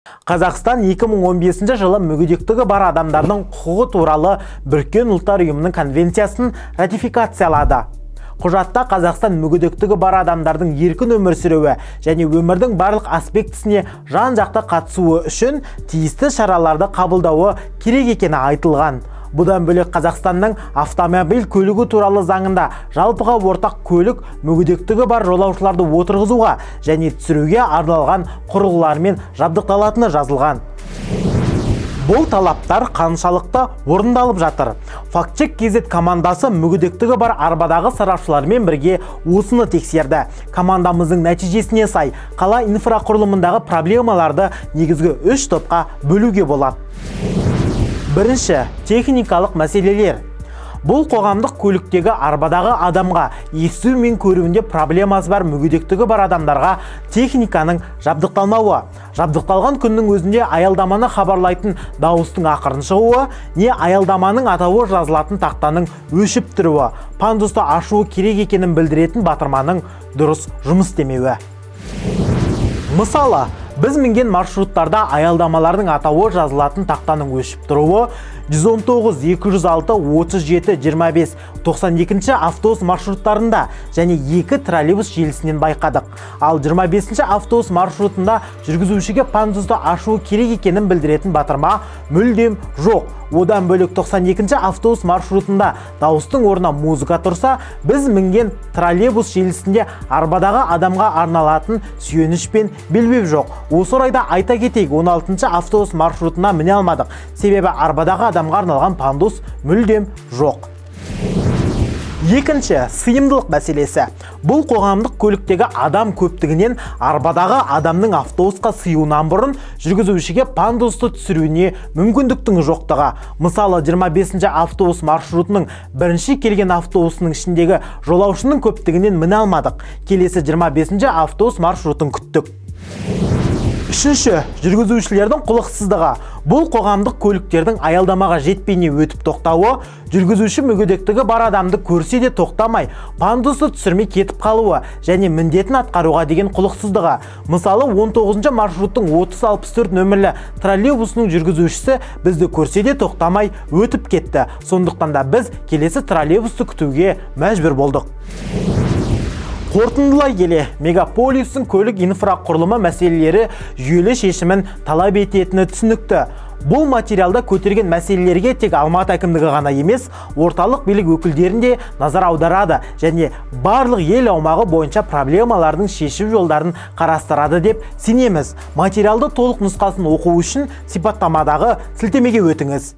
Қазақстан 2015 жылы мүгедектігі бар адамдардың құқығы туралы Біріккен Ұлттар ұйымының конвенциясын ратификациялады. Құжатта Қазақстан мүгедектігі бар адамдардың еркін өмір сүруі және өмірдің барлық аспектісіне жан-жақты қатысуы үшін тиісті шараларды қабылдауы керек екені айтылған. Бұдан бөлек Қазақстанның автомобиль көлігі туралы заңында жалпыға ортақ көлік мүгедектігі бар жолаушыларды отырғызуға және түсіруге арналған құрылғылармен жабдықталатыны жазылған. Бұл талаптар қаншалықты орындалып жатыр? Фактчек KZ командасы мүгедектігі бар арбадағы сарапшылармен бірге осыны тексерді. Командамыздың нәтижесіне сай, қала инфрақұрылымындағы проблемаларды негізгі 3 топқа бөлуге болады. Бірінші, техникалық мәселелер. Бұл қоғамдық көліктегі арбадағы адамға есту мен көруінде проблемасы бар мүгедектігі бар адамдарға техниканың жабдықталмауы. Жабдықталған күннің өзінде аялдаманы хабарлайтын дауыстың ақырын шығуы, не аялдаманың атауы жазылатын тақтаның өшіп тұруы, пандусты ашуы керек екенін білдіретін батырманың дұрыс жұмыс істемеуі. Мысалы, біз мінген маршруттарда аялдамалардың атауы жазылатын тақтаның өшіп тұруы 119, 206, 37, 25, 92 автобус маршруттарында және 2 троллейбус желісінен байқадық. Ал 25 автобус маршрутында жүргізушіге пандусты ашуы керек екенін білдіретін батырма мүлдем жоқ. Одан бөлек 92 автобус маршрутында дауыстың орнына музыка тұрса, біз мінген троллейбус желісінде арбадағы адамға арналатын сүйеніш пен белбеу жоқ. Осы орайда айта кетейік, 16 автобус маршрутына міне алмадық, себебі арбадағы адамға арналған пандус мүлдем жоқ. Екінші, сыйымдылық мәселесі. Бұл қоғамдық көліктегі адам көптігінен арбадағы адамның автобусқа сыюынан бұрын жүргізушіге пандусты түсіруіне мүмкіндіктің жоқтығы. Мысалы, 25 автобус маршрутының бірінші келген автобусының ішіндегі жолаушының көптігінен міне алмадық. Келесі 25 автобус маршрутын күттік. Үшінші, жүргізушілердің құлықсыздығы. Бұл қоғамдық көліктердің аялдамаға жетпейіне өтіп тоқтауы, жүргізуші мүгедектігі бар адамды көрсе де тоқтамай, пандусты түсірмей кетіп қалуы және міндетін атқаруға деген құлықсыздығы. Мысалы, 19 маршруттың 3064 нөмірлі троллейбусының жүргізушісі бізді көрсе де тоқтамай өтіп кетті. Сондықтан да біз келесі троллейбусты күтуге мәжбүр болдық. Қорытындылай келе, мегаполистің көлік инфрақұрылымы мәселелері жүйелі шешімін талап ететіні түсінікті. Бұл материалда көтерген мәселелерге тек Алматы әкімдігі ғана емес, орталық билік өкілдерінде назар аударады және барлық ел аумағы бойынша проблемалардың шешім жолдарын қарастырады деп сенеміз. Материалды толық нұсқасын оқу үшін сипаттамадағы сілтемеге өтіңіз.